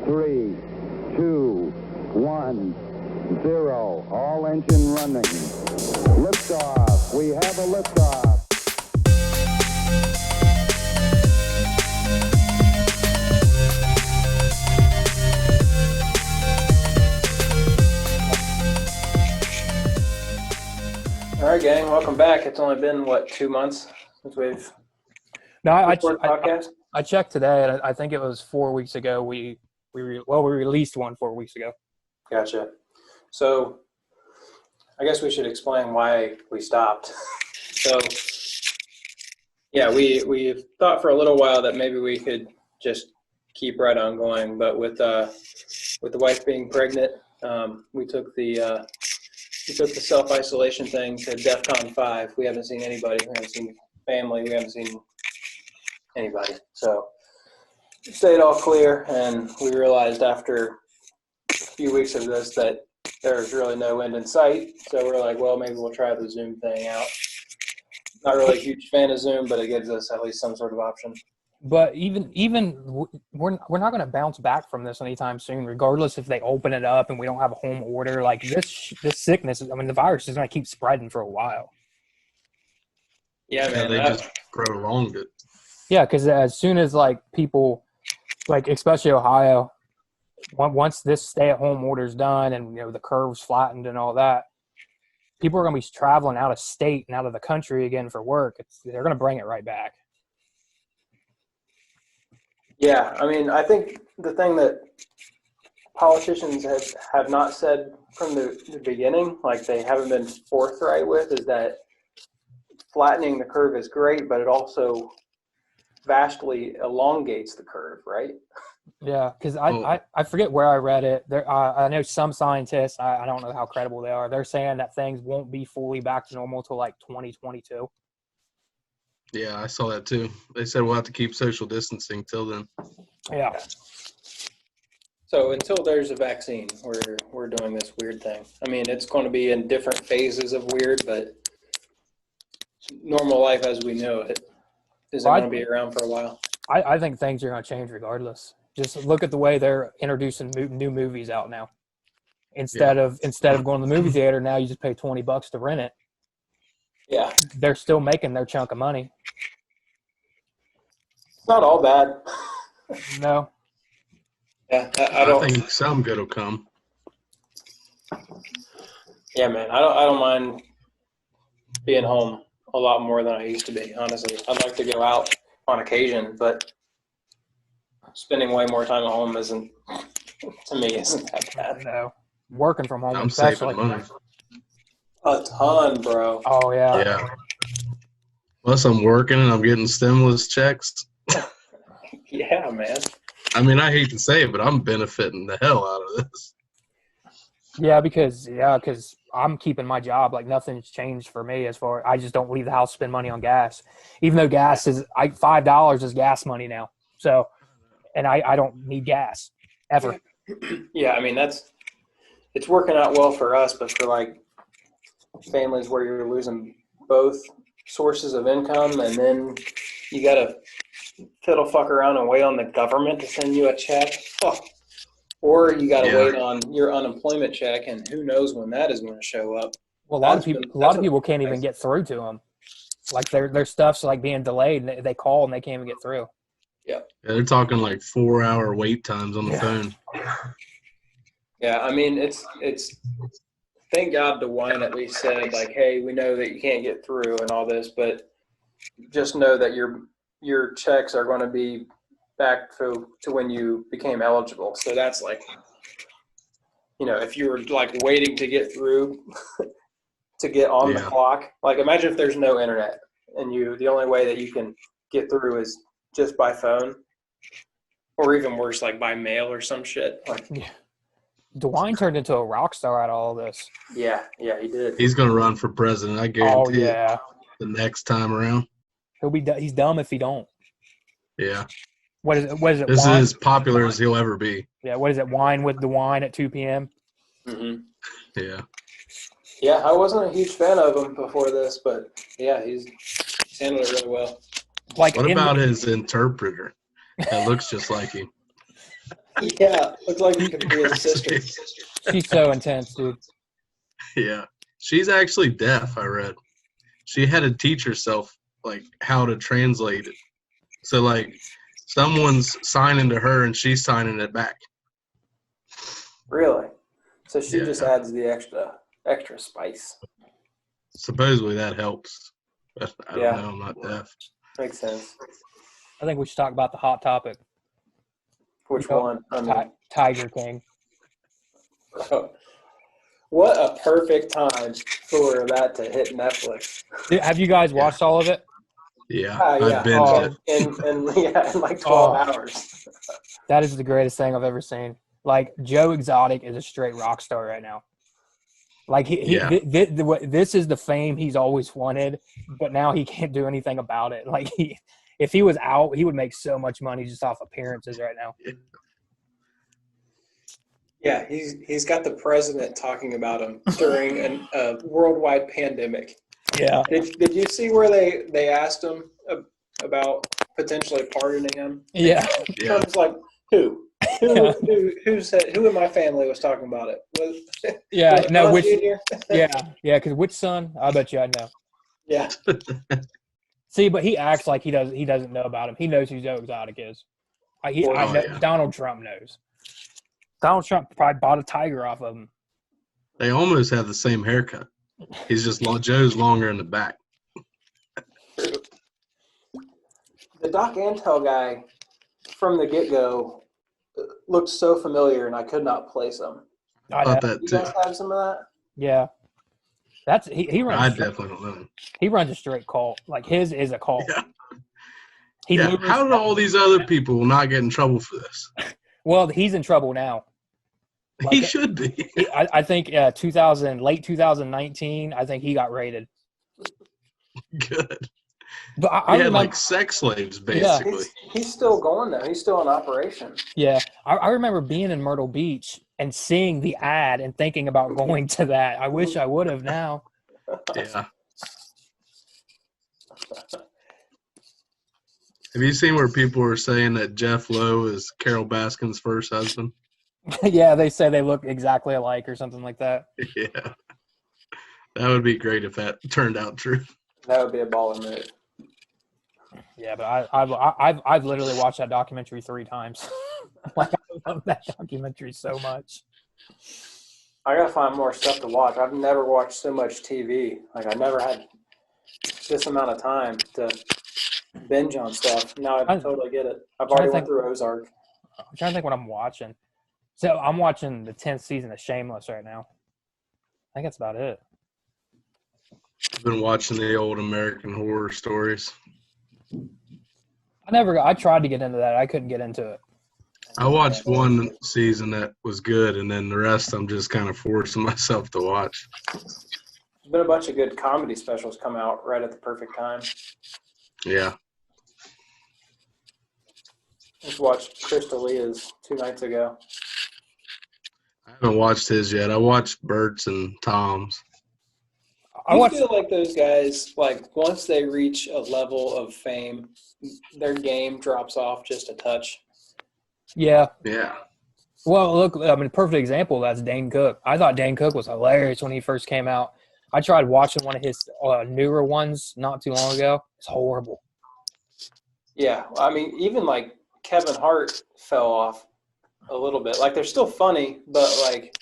3, 2, 1, 0. All engine running. Liftoff. We have a liftoff. All right, gang, welcome back. It's only been, 2 months since we've recorded a podcast? I checked today, and I think it was 4 weeks ago. We released one 4 weeks ago. Gotcha. So I guess we should explain why we stopped. So, yeah, we thought for a little while that maybe we could just keep right on going, but with the wife being pregnant, we took the self-isolation thing to DEFCON 5. We haven't seen anybody. We haven't seen family. We haven't seen anybody. So stayed all clear, and we realized after a few weeks of this that there's really no end in sight. So we're like, well, maybe we'll try the Zoom thing out. Not really a huge fan of Zoom, but it gives us at least some sort of option. But even we're not going to bounce back from this anytime soon, regardless if they open it up and we don't have a home order. Like this sickness, I mean, the virus is going to keep spreading for a while. Yeah, man. They just prolonged it. Yeah, because as soon as people, especially Ohio, once this stay-at-home order is done and the curve's flattened and all that, people are going to be traveling out of state and out of the country again for work. They're going to bring it right back. Yeah, I mean, I think the thing that politicians have not said from the beginning, they haven't been forthright with, is that flattening the curve is great, but it also vastly elongates the curve, right? Yeah, because I forget where I read it. I know some scientists, I don't know how credible they are, they're saying that things won't be fully back to normal till 2022. Yeah, I saw that too. They said we'll have to keep social distancing till then. Yeah. So until there's a vaccine, we're doing this weird thing. I mean, it's going to be in different phases of weird, but normal life as we know it isn't going to be around for a while. I think things are going to change regardless. Just look at the way they're introducing new movies out now. Instead of going to the movie theater, now you just pay $20 to rent it. Yeah. They're still making their chunk of money. It's not all bad. No. Yeah, I think some good will come. Yeah, man. I don't mind being home a lot more than I used to be, honestly. I'd like to go out on occasion, but spending way more time at home isn't that bad. No. Working from home, I'm especially. saving money. A ton, bro. Oh, yeah. Yeah. Plus, I'm working and I'm getting stimulus checks. Yeah, man. I mean, I hate to say it, but I'm benefiting the hell out of this. Yeah, because I'm keeping my job. Nothing's changed for me as far. I just don't leave the house to spend money on gas, even though gas is $5 is gas money now. So, and I don't need gas ever. Yeah, I mean it's working out well for us, but for families where you're losing both sources of income, and then you gotta fiddle fuck around and wait on the government to send you a check. Fuck. Or you got to wait on your unemployment check, and who knows when that is going to show up. Well, a lot of people can't even get through to them. Their stuff's being delayed, and they call and they can't even get through. Yeah. They're talking 4-hour wait times on the phone. Yeah, I mean it's. Thank God DeWine at least said hey, we know that you can't get through and all this, but just know that your checks are going to be back to when you became eligible. So that's if you were waiting to get through to get on the clock, imagine if there's no internet and the only way that you can get through is just by phone, or even worse, by mail or some shit. Yeah. DeWine turned into a rock star out of all this. Yeah, he did. He's going to run for president, I guarantee. Oh, yeah. The next time around. He's dumb if he don't. Yeah. What is it? This wine? is as popular as he'll ever be. Yeah, what is it? Wine with DeWine at 2 p.m.? Mm-hmm. Yeah. Yeah, I wasn't a huge fan of him before this, but yeah, he's handled it really well. What about his interpreter? That looks just like him. Yeah, looks like it could be his sister. She's so intense, dude. Yeah. She's actually deaf, I read. She had to teach herself, like, how to translate it. So, like, someone's signing to her and she's signing it back. Really? So she just Yeah. adds the extra spice. Supposedly that helps. But I don't Yeah. know. I'm not deaf. Makes sense. I think we should talk about the hot topic. Which You know, one? I mean, Tiger King. what a perfect time for that to hit Netflix. Dude, have you guys watched all of it? Yeah. Yeah. I binged it. In like 12 hours. That is the greatest thing I've ever seen. Like, Joe Exotic is a straight rock star right now. Like, this is the fame he's always wanted, but now he can't do anything about it. Like, if he was out, he would make so much money just off appearances right now. Yeah, he's got the president talking about him during a worldwide pandemic. Yeah. Did you see where they asked him about potentially pardoning him? Yeah. Trump's like, who? Who in my family was talking about it? Yeah. Was No, Don which Jr.? yeah, because which son? I bet you I know. Yeah. See, but he acts like he doesn't know about him. He knows who Joe Exotic is. I know yeah. Donald Trump knows. Donald Trump probably bought a tiger off of him. They almost have the same haircut. He's just Joe's longer in the back. The Doc Antel guy from the get-go looked so familiar, and I could not place him. I Thought know. that You too. guys have some of that? Yeah. That's he I runs. definitely don't know. He runs a straight cult. Like, his is a cult. Yeah. He Yeah. lures- How did all these other people not get in trouble for this? Well, he's in trouble now. He should be. I think late 2019. I think he got raided. Good. But I He had remember, like sex slaves, basically. He's still going though. He's still in operation. yeah, I remember being in Myrtle Beach and seeing the ad and thinking about going to that. I wish I would have now. Yeah. Have you seen where people were saying that Jeff Lowe is Carol Baskin's first husband? Yeah, they say they look exactly alike or something like that. Yeah. That would be great if that turned out true. That would be a baller move. Yeah, but I've literally watched that documentary 3 times. Like, I love that documentary so much. I gotta find more stuff to watch. I've never watched so much TV. Like, I never had this amount of time to binge on stuff. Now I totally get it. I've already went through Ozark. I'm trying to think what I'm watching. So I'm watching the 10th season of Shameless right now. I think that's about it. I've been watching the old American Horror Stories. I tried to get into that. I couldn't get into it. I watched one season that was good, and then the rest I'm just kind of forcing myself to watch. There's been a bunch of good comedy specials come out right at the perfect time. Yeah. Just watched Chris D'Elia's 2 nights ago. I haven't watched his yet. I watched Bert's and Tom's. I feel like those guys, like, once they reach a level of fame, their game drops off just a touch. Yeah. Yeah. Well, look, I mean, a perfect example of that's Dane Cook. I thought Dane Cook was hilarious when he first came out. I tried watching one of his newer ones not too long ago. It's horrible. Yeah. I mean, even, like, Kevin Hart fell off a little bit. Like, they're still funny, but, like,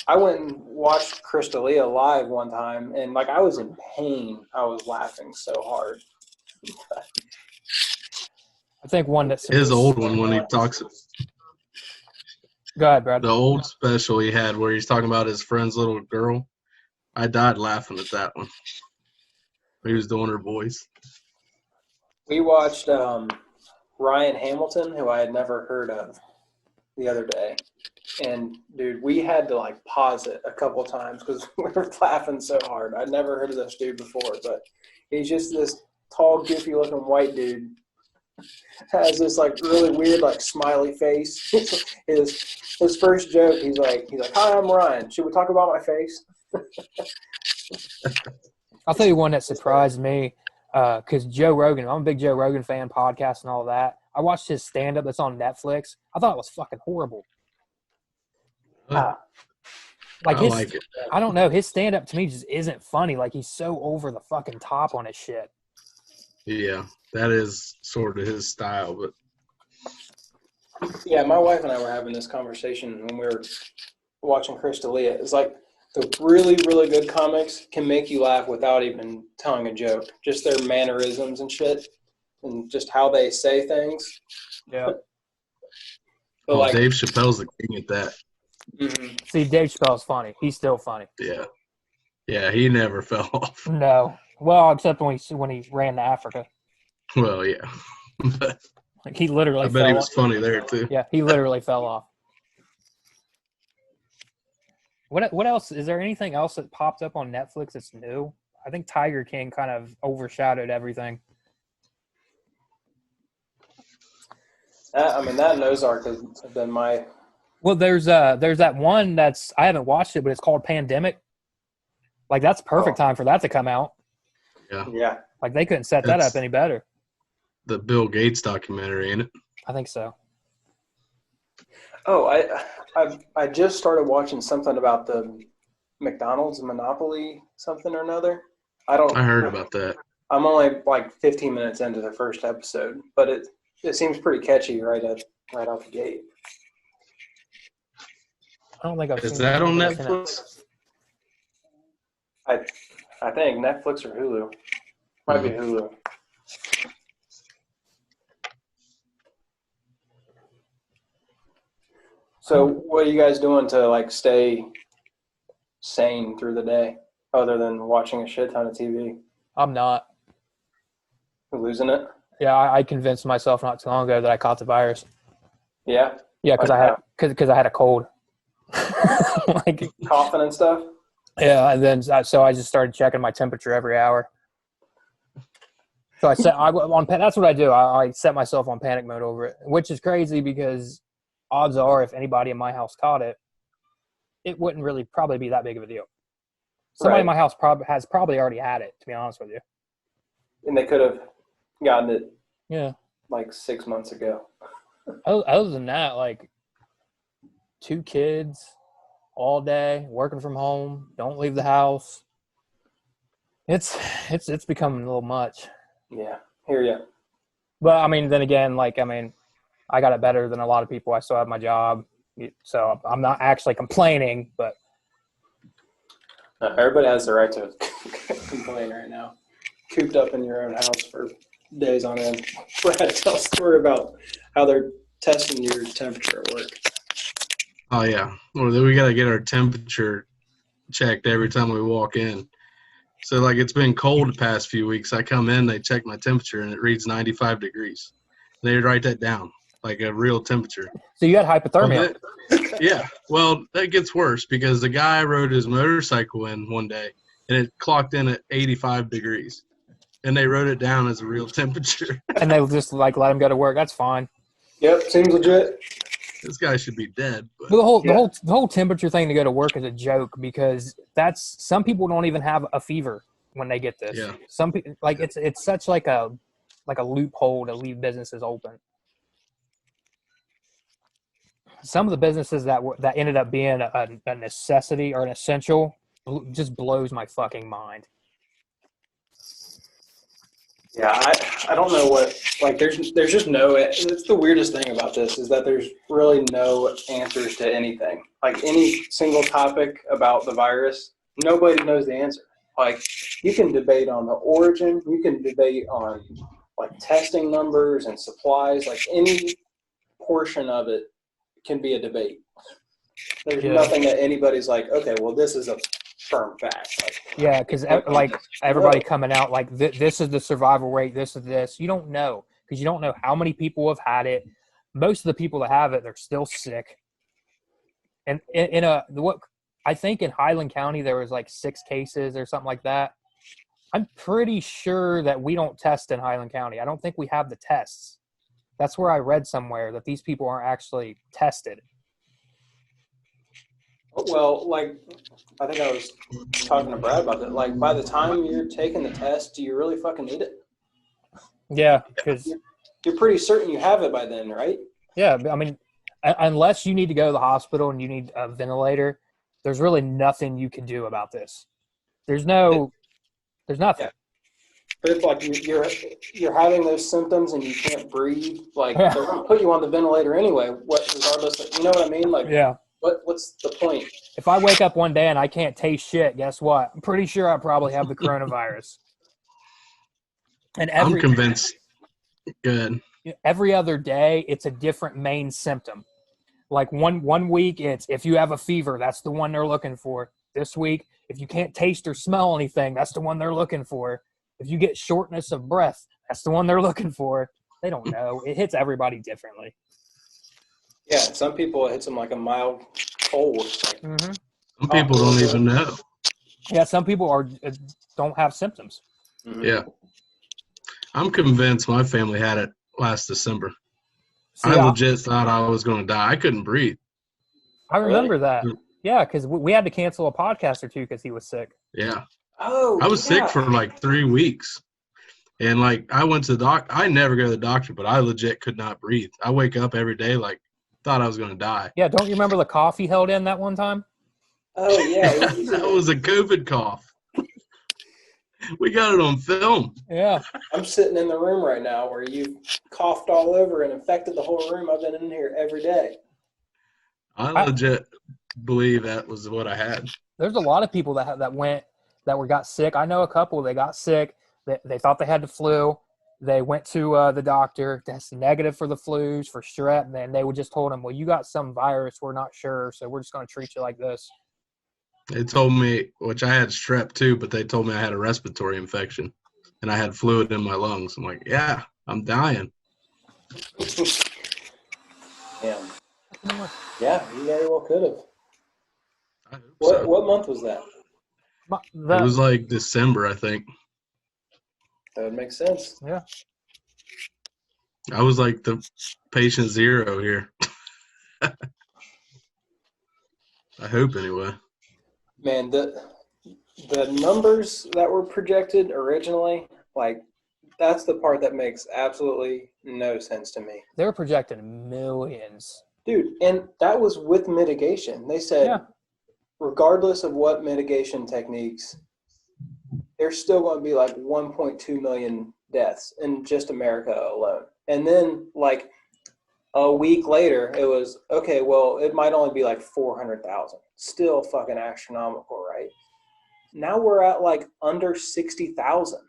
I went and watched Chris D'Elia live one time, and, like, I was in pain. I was laughing so hard. I think one that's His old one when he talks. Go ahead, Brad. The old special he had where he's talking about his friend's little girl. I died laughing at that one. He was doing her voice. We watched Ryan Hamilton, who I had never heard of, the other day. And, dude, we had to, like, pause it a couple times because we were laughing so hard. I'd never heard of this dude before, but he's just this tall, goofy-looking white dude. Has this, like, really weird, like, smiley face. His first joke, he's like, "Hi, I'm Ryan. Should we talk about my face?" I'll tell you one that surprised me because Joe Rogan, I'm a big Joe Rogan fan, podcast and all that. I watched his stand-up that's on Netflix. I thought it was fucking horrible. I Like his, like it. I don't know. His stand-up to me just isn't funny. Like he's so over the fucking top on his shit. Yeah, that is sort of his style, but Yeah, my wife and I were having this conversation when we were watching Chris D'Elia. It's like the really, really good comics can make you laugh without even telling a joke. Just their mannerisms and shit, and just how they say things. Yeah. But like, Dave Chappelle's the king at that. mhm. See, Dave Chappelle's funny. He's still funny. Yeah. Yeah, he never fell off. No. Well, except when he ran to Africa. Well, yeah. But Like he literally I bet he fell was off. funny there, too. Yeah, he literally fell off. What else? Is there anything else that popped up on Netflix that's new? I think Tiger King kind of overshadowed everything. I mean, that and Ozark have been my. Well, there's that one that's I haven't watched it, but it's called Pandemic. Like that's perfect time for that to come out. Yeah. Like they couldn't set that That's- up any better. The Bill Gates documentary, ain't it? I think so. Oh, I just started watching something about the McDonald's monopoly something or another. I heard about that. I'm only like 15 minutes into the first episode, but it seems pretty catchy right out the gate. I don't think I've Is seen that on I've seen it. Netflix? I think Netflix or Hulu. Might be Hulu. So what are you guys doing to like stay sane through the day other than watching a shit ton of TV? I'm not. You're losing it? Yeah, I convinced myself not too long ago that I caught the virus. Yeah? Yeah, because I had a cold. Like Coughing and stuff? yeah, and then so I just started checking my temperature every hour. So that's what I do. I set myself on panic mode over it, which is crazy because odds are if anybody in my house caught it, it wouldn't really probably be that big of a deal. Somebody in my house has probably already had it, to be honest with you. And they could have gotten it Yeah. like 6 months ago. Other than that, like 2 kids all day, working from home, don't leave the house. It's becoming a little much. Yeah, hear ya. But I mean, then again, I got it better than a lot of people. I still have my job, so I'm not actually complaining. But Everybody has the right to complain right now. Cooped up in your own house for days on end. Brad, tell a story about how they're testing your temperature at work. Oh, yeah. Well, then we got to get our temperature checked every time we walk in. So, like, it's been cold the past few weeks. I come in, they check my temperature, and it reads 95 degrees. They write that down, like a real temperature. so you had hypothermia. Yeah. Well, that gets worse because the guy rode his motorcycle in one day, and it clocked in at 85 degrees. And they wrote it down as a real temperature. And they just like let him go to work. That's fine. Yep, seems legit. This guy should be dead. But The whole temperature thing to go to work is a joke because some people don't even have a fever when they get this. Yeah. Some people it's such like a loophole to leave businesses open. Some of the businesses that ended up being a necessity or an essential just blows my fucking mind. Yeah, I don't know what, like, there's just no, it's the weirdest thing about this is that there's really no answers to anything. Like, any single topic about the virus, nobody knows the answer. Like, you can debate on the origin, you can debate on, like, testing numbers and supplies, like, any portion of it can be a debate. There's nothing that anybody's like, okay, well, this is a firm fact. Like, yeah, because like everybody coming out like this is the survival rate, this is this. You don't know because you don't know how many people have had it. Most of the people that have it, they're still sick. And I think in Highland County there was like 6 cases or something like that. I'm pretty sure that we don't test in Highland County. I don't think we have the tests. That's where I read somewhere that these people aren't actually tested. well, like, I think I was talking to Brad about that. Like, by the time you're taking the test, do you really fucking need it? Yeah, because you're pretty certain you have it by then, right? Yeah, I mean, unless you need to go to the hospital and you need a ventilator, there's really nothing you can do about this. There's nothing. Yeah. But if like you're having those symptoms and you can't breathe, like Yeah. they're gonna put you on the ventilator anyway. Regardless of, you know what I mean? Like, Yeah. what's the point? If I wake up one day and I can't taste shit, guess what? I'm pretty sure I probably have the coronavirus. And I'm convinced. Good. every other day, it's a different main symptom. Like one week, it's if you have a fever, that's the one they're looking for. This week, if you can't taste or smell anything, that's the one they're looking for. If you get shortness of breath, that's the one they're looking for. They don't know. It hits everybody differently. Yeah, some people it hits them like a mild cold. Like, Some people don't even know. Yeah, some people don't have symptoms. mm-hmm. Yeah. I'm convinced my family had it last December. See, I legit thought I was going to die. I couldn't breathe. I remember Really? that. Yeah, because we had to cancel a podcast or two because he was sick. Yeah. Oh, I was sick for like 3 weeks. And like I went to the doctor. I never go to the doctor, but I legit could not breathe. I wake up every day like thought I was going to die. Yeah, don't you remember the cough he held in that one time? Oh yeah, That was a COVID cough. We got it on film. Yeah. I'm sitting in the room right now where you coughed all over and infected the whole room. I've been in here every day. I legit believe that was what I had. There's a lot of people that got sick. I know a couple. They got sick. They thought they had the flu. They went to the doctor. That's negative for the flus, for strep. And then they would just told them, well, you got some virus. We're not sure, so we're just going to treat you like this. They told me, which I had strep too, but they told me I had a respiratory infection and I had fluid in my lungs. I'm like, yeah, I'm dying. Yeah. Yeah, you very well could have. I hope so. What month was that? It was like December, I think. That would make sense. Yeah. I was like the patient zero here. I hope anyway. Man, the numbers that were projected originally, like that's the part that makes absolutely no sense to me. They were projecting millions. Dude, and that was with mitigation. They said regardless of what mitigation techniques, there's still going to be like 1.2 million deaths in just America alone. And then like a week later, it was, okay, well, it might only be like 400,000. Still fucking astronomical, right? Now we're at like under 60,000.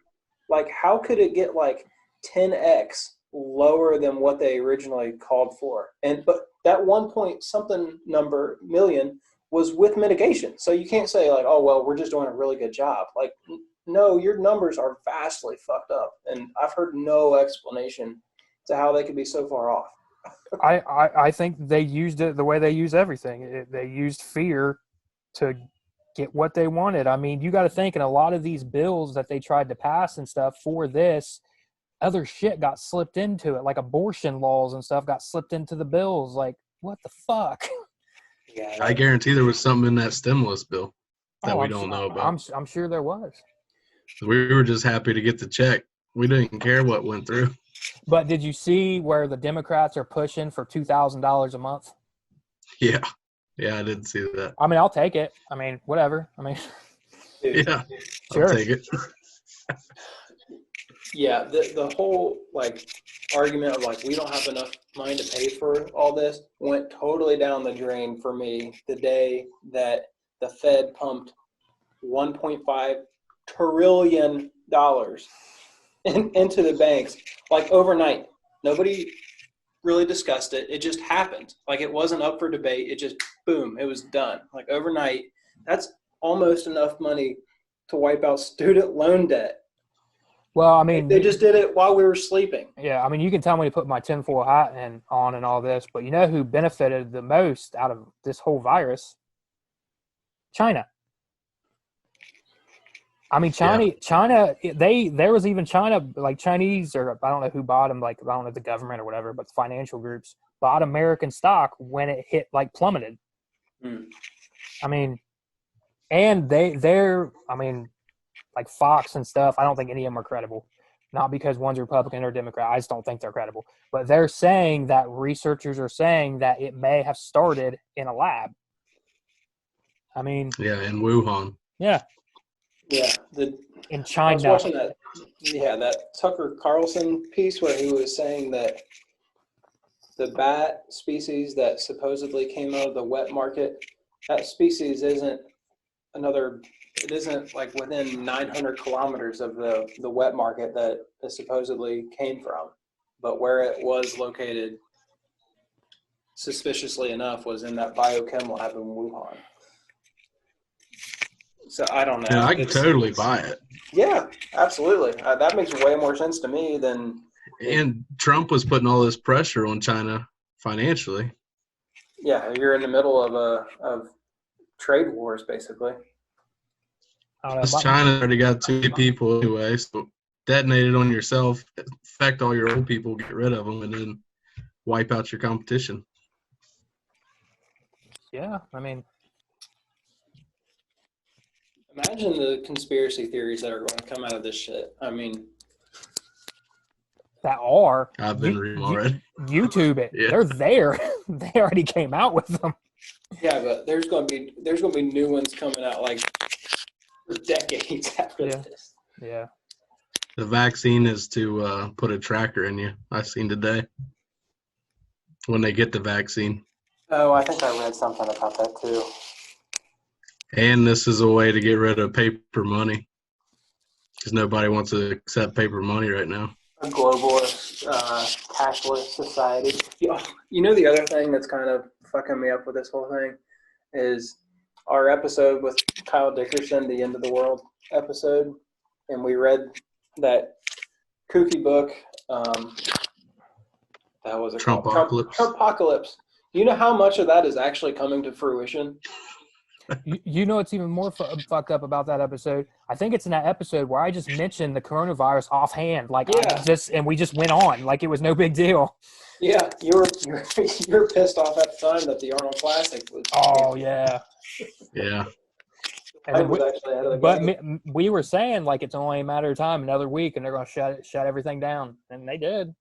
Like, how could it get like 10x lower than what they originally called for? But that 1 point something number million was with mitigation. So you can't say like, oh, well, we're just doing a really good job. Like, no, your numbers are vastly fucked up. And I've heard no explanation to how they could be so far off. I think they used it the way they use everything. They used fear to get what they wanted. I mean, you got to think in a lot of these bills that they tried to pass and stuff for this, other shit got slipped into it, like abortion laws and stuff got slipped into the bills. Like, what the fuck? Yeah, I guarantee there was something in that stimulus bill that we don't know about. I'm sure there was. We were just happy to get the check. We didn't care what went through. But did you see where the Democrats are pushing for $2,000 a month? Yeah. Yeah, I didn't see that. I mean, I'll take it. I mean, whatever. I mean, Yeah, sure. I'll take it. Yeah, the whole like argument of like we don't have enough money to pay for all this went totally down the drain for me the day that the Fed pumped $1.5 trillion into the banks, like overnight. Nobody really discussed it. It just happened. Like it wasn't up for debate. It just boom, it was done. Like overnight. That's almost enough money to wipe out student loan debt. Well, I mean, they just did it while we were sleeping. Yeah, I mean, you can tell me to put my tinfoil hat on and all this, but you know who benefited the most out of this whole virus? China. I mean, China. There was even China, like Chinese, or I don't know who bought them, like I don't know the government or whatever, but financial groups bought American stock when it hit like plummeted. I mean, and they're like Fox and stuff. I don't think any of them are credible, not because one's Republican or Democrat. I just don't think they're credible. But they're saying that researchers are saying that it may have started in a lab. I mean, Yeah, in Wuhan. yeah, Yeah, in I was China. watching that Tucker Carlson piece where he was saying that the bat species that supposedly came out of the wet market, that species isn't like within 900 kilometers of the wet market that it supposedly came from. But where it was located, suspiciously enough, was in that biochem lab in Wuhan. So I don't know. Yeah, I can totally buy it. Yeah, absolutely. That makes way more sense to me than. And Trump was putting all this pressure on China financially. Yeah, you're in the middle of trade wars, basically. I don't know, Because China already got too many people anyway, so detonate it on yourself, affect all your old people, get rid of them, and then wipe out your competition. yeah, I mean, Imagine the conspiracy theories that are going to come out of this shit. I mean, that are I've been reading already. YouTube it. Yeah. They're there. They already came out with them. yeah, but there's going to be new ones coming out like for decades after Yeah. this. Yeah. The vaccine is to put a tracker in you. I seen today when they get the vaccine. Oh, I think I read something about that too. And this is a way to get rid of paper money because nobody wants to accept paper money right now. A globalist, cashless society. You know, the other thing that's kind of fucking me up with this whole thing is our episode with Kyle Dickerson, the End of the World episode, and we read that kooky book. That was a Trumpocalypse. Trumpocalypse. Do you know how much of that is actually coming to fruition? You know what's even more fucked up about that episode? I think it's in that episode where I just mentioned the coronavirus offhand, like and we just went on like it was no big deal. Yeah, you were pissed off at the time that the Arnold Classic was. Oh yeah. Yeah. And then was actually ahead of the game. we were saying like it's only a matter of time, another week, and they're going to shut everything down, and they did.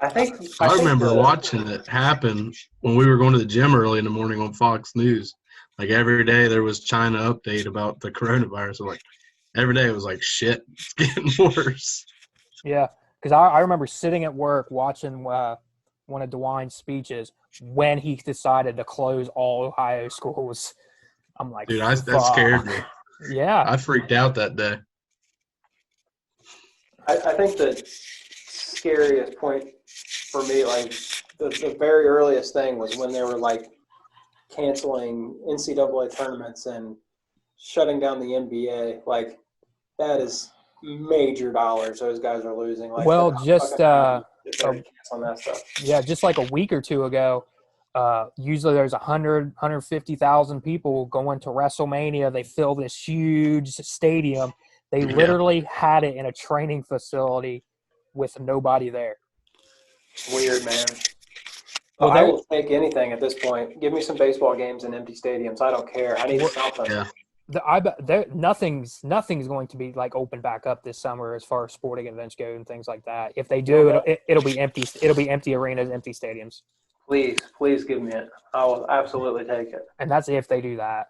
I remember watching it happen when we were going to the gym early in the morning on Fox News. Like every day there was China update about the coronavirus. Like every day it was like, shit, it's getting worse. Yeah, because I remember sitting at work watching one of DeWine's speeches when he decided to close all Ohio schools. I'm like, dude, that scared me. Yeah. I freaked out that day. I think the scariest point for me, like the very earliest thing was when they were like canceling NCAA tournaments and shutting down the NBA. Like that is major dollars those guys are losing. Like, well, just on that stuff. Yeah, just like a week or two ago, usually there's 150,000 people going to WrestleMania. They fill this huge stadium. They literally had it in a training facility with nobody there. Weird, man. Well, I will take anything at this point. Give me some baseball games in empty stadiums. I don't care. I need something. Yeah. I bet nothing's going to be like open back up this summer as far as sporting events go and things like that. If they do, it'll be empty. It'll be empty arenas, empty stadiums. Please give me it. I will absolutely take it. And that's if they do that.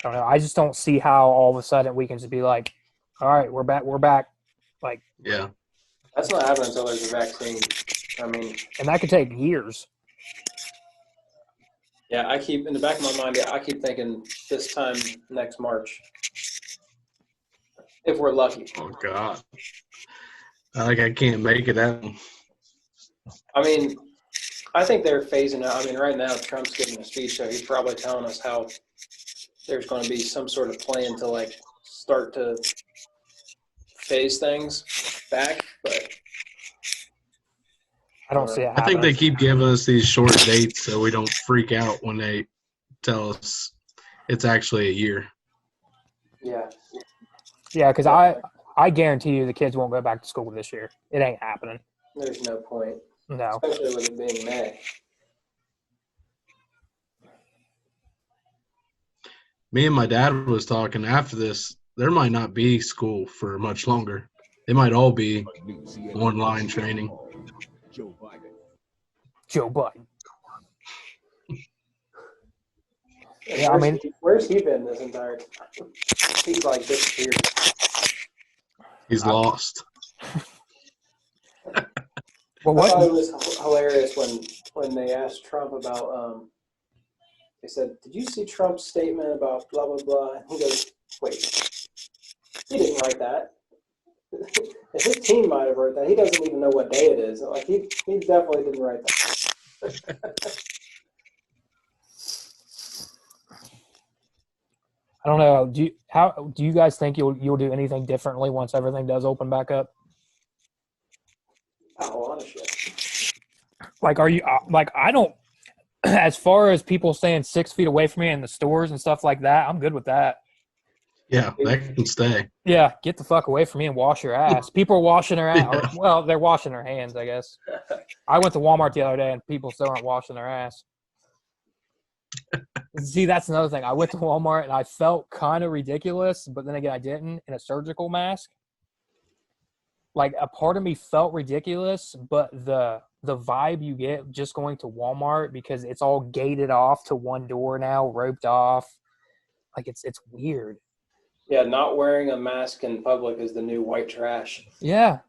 I don't know. I just don't see how all of a sudden we can just be like, all right, we're back. Like, yeah, that's not happening until there's a vaccine. I mean, and that could take years. Yeah, I keep in the back of my mind. I keep thinking this time next March, if we're lucky. Oh God, I can't make it happen. I mean, I think they're phasing out. I mean, right now Trump's giving a speech, so he's probably telling us how there's going to be some sort of plan to like start to phase things back, but I don't see it happening. I think they keep giving us these short dates so we don't freak out when they tell us it's actually a year. Yeah. Yeah, because I guarantee you the kids won't go back to school this year. It ain't happening. There's no point. No. Especially with it being May. Me and my dad was talking after this. There might not be school for much longer. It might all be online training. Joe Biden. Yeah, I mean, where's he been this entire time? He's like disappeared. He's lost. well, I thought what? it was hilarious when they asked Trump about. They said, "Did you see Trump's statement about blah blah blah?" And he goes, "Wait, he didn't write that. His team might have wrote that. He doesn't even know what day it is. Like he definitely didn't write that." I don't know. Do you guys think you'll do anything differently once everything does open back up? A lot of shit. Like, are you like I don't? As far as people staying 6 feet away from me in the stores and stuff like that, I'm good with that. Yeah, that can stay. Yeah, get the fuck away from me and wash your ass. People are washing their ass. Yeah. Well, they're washing their hands, I guess. I went to Walmart the other day and people still aren't washing their ass. See, that's another thing. I went to Walmart and I felt kind of ridiculous, but then again, I didn't in a surgical mask. Like a part of me felt ridiculous, but the vibe you get just going to Walmart because it's all gated off to one door now, roped off. Like it's weird. Yeah, not wearing a mask in public is the new white trash. Yeah.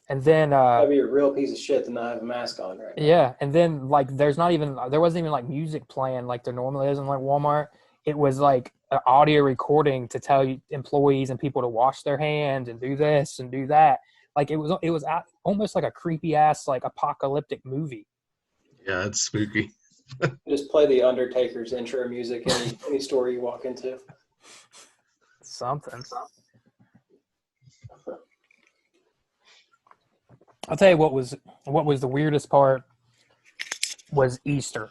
And then That'd be a real piece of shit to not have a mask on right now. yeah, and then like there wasn't even like music playing like there normally is in like Walmart. It was like an audio recording to tell you employees and people to wash their hands and do this and do that. Like it was almost like a creepy ass like apocalyptic movie. Yeah, it's spooky. Just play the Undertaker's intro music any store you walk into. Something. I'll tell you what was the weirdest part was Easter.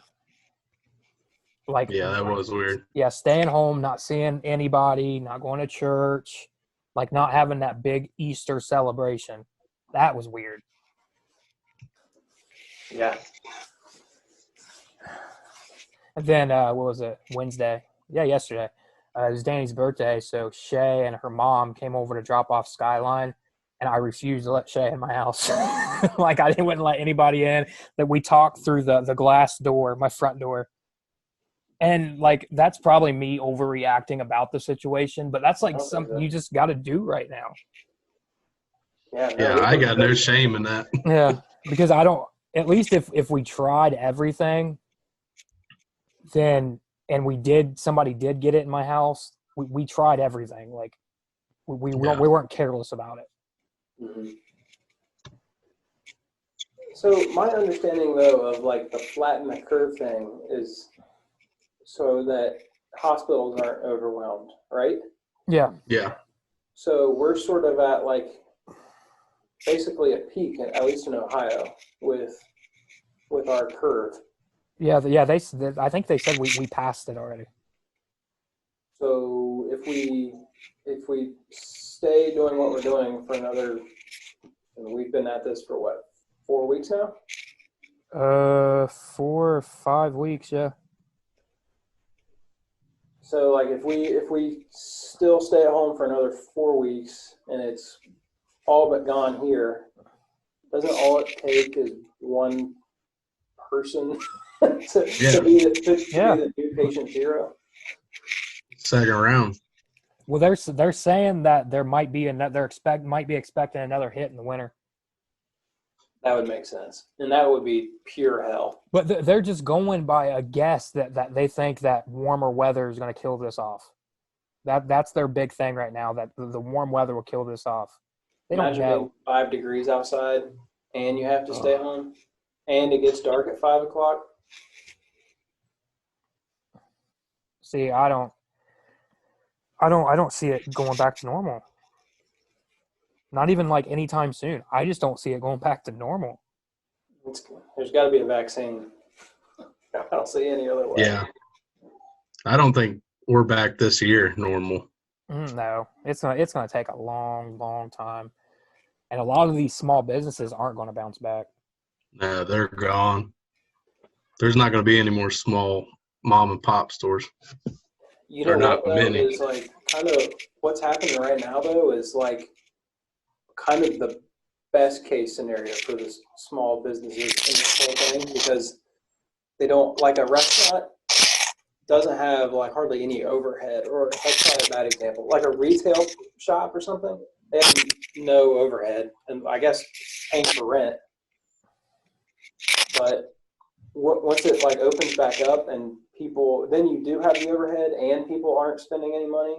Like Yeah, that was weird. Yeah, staying home, not seeing anybody, not going to church, like not having that big Easter celebration. That was weird. Yeah. And then what was it? Wednesday? Yeah, yesterday. It was Danny's birthday, so Shay and her mom came over to drop off Skyline, and I refused to let Shay in my house. Like I wouldn't let anybody in. That we talked through the glass door, my front door. And like that's probably me overreacting about the situation, but that's like something you just got to do right now. Yeah, I got no shame in that. Yeah, because I don't. At least if we tried everything, then somebody did get it in my house. We tried everything. Like we weren't careless about it. Mm-hmm. So my understanding though of like the flatten the curve thing is so that hospitals aren't overwhelmed, right? Yeah. Yeah. So we're sort of at like basically a peak, at least in Ohio, with our curve. Yeah. I think they said we passed it already. So if we stay doing what we're doing for another, and we've been at this for what, 4 weeks now? 4 or 5 weeks, yeah. So like if we still stay at home for another 4 weeks and it's all but gone here, doesn't all it take is one person to be the new patient zero? Second round. Well, they're saying that there might be might be expecting another hit in the winter. That would make sense, and that would be pure hell. But they're just going by a guess that they think that warmer weather is going to kill this off. That's their big thing right now. That the warm weather will kill this off. They Imagine don't know. being 5 degrees outside, and you have to stay home, and it gets dark at 5 o'clock. See, I don't see it going back to normal. Not even like anytime soon. I just don't see it going back to normal. There's got to be a vaccine. I don't see any other way. Yeah. I don't think we're back this year normal. No, it's gonna take a long, long time, and a lot of these small businesses aren't going to bounce back. No, they're gone. There's not going to be any more small mom and pop stores. You They're know not what though many. is like kind of what's happening right now though is like kind of the best case scenario for the small businesses in this whole thing because they don't like a restaurant doesn't have like hardly any overhead, or that's probably a bad example. Like a retail shop or something, they have no overhead, and I guess paying for rent. But once it like opens back up and people, then you do have the overhead and people aren't spending any money.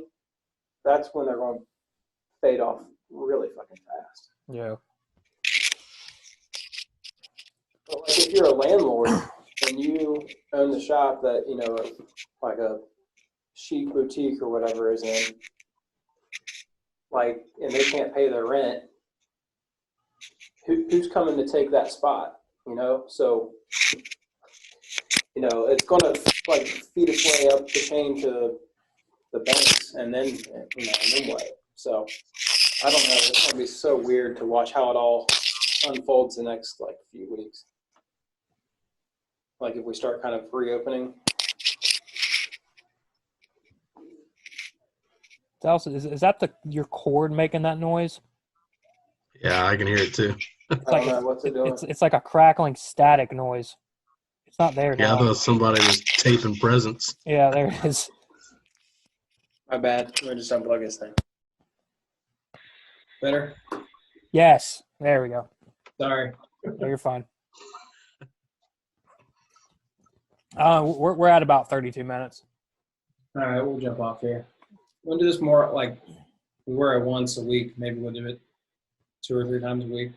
That's when they're going to fade off really fucking fast. Yeah. But like if you're a landlord and you own the shop that, you know, like a chic boutique or whatever is in, like, and they can't pay their rent, who's coming to take that spot, you know? So, you know, it's going to like feed its way up the chain to the banks and then, you know, and then what? So I don't know. It's going to be so weird to watch how it all unfolds the next like few weeks. Like if we start kind of reopening. Dallas, is that your cord making that noise? Yeah, I can hear it too. I don't know what's it doing. It's like a crackling static noise. It's not there Yeah, I now. thought somebody was taping presents. Yeah, there it is. My bad. Let me just unplug this thing. Better? Yes, there we go. Sorry. No, you're fine. We're at about 32 minutes. All right, we'll jump off here. We'll do this more like we were at once a week. Maybe we'll do it 2 or 3 times a week.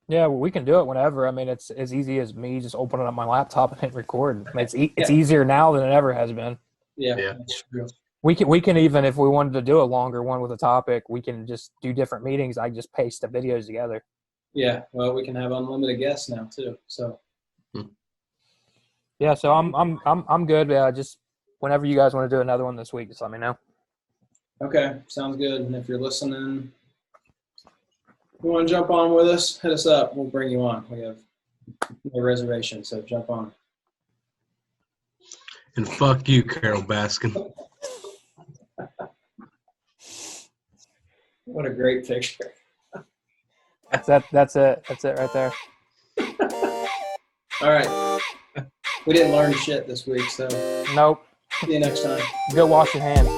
Yeah, well, we can do it whenever. I mean, it's as easy as me just opening up my laptop and hit record. It's easier now than it ever has been. Yeah, Yeah. that's true. We can even, if we wanted to do a longer one with a topic, we can just do different meetings. I just paste the videos together. Yeah, well, we can have unlimited guests now too. So Yeah, so I'm good. Just whenever you guys want to do another one this week, just let me know. okay, sounds good. And if you're listening, you want to jump on with us, hit us up. We'll bring you on. We have no reservation, so jump on. And fuck you, Carol Baskin. What a great picture. That's it. That's it right there. All right. We didn't learn shit this week, so Nope. see you next time. Go wash your hands.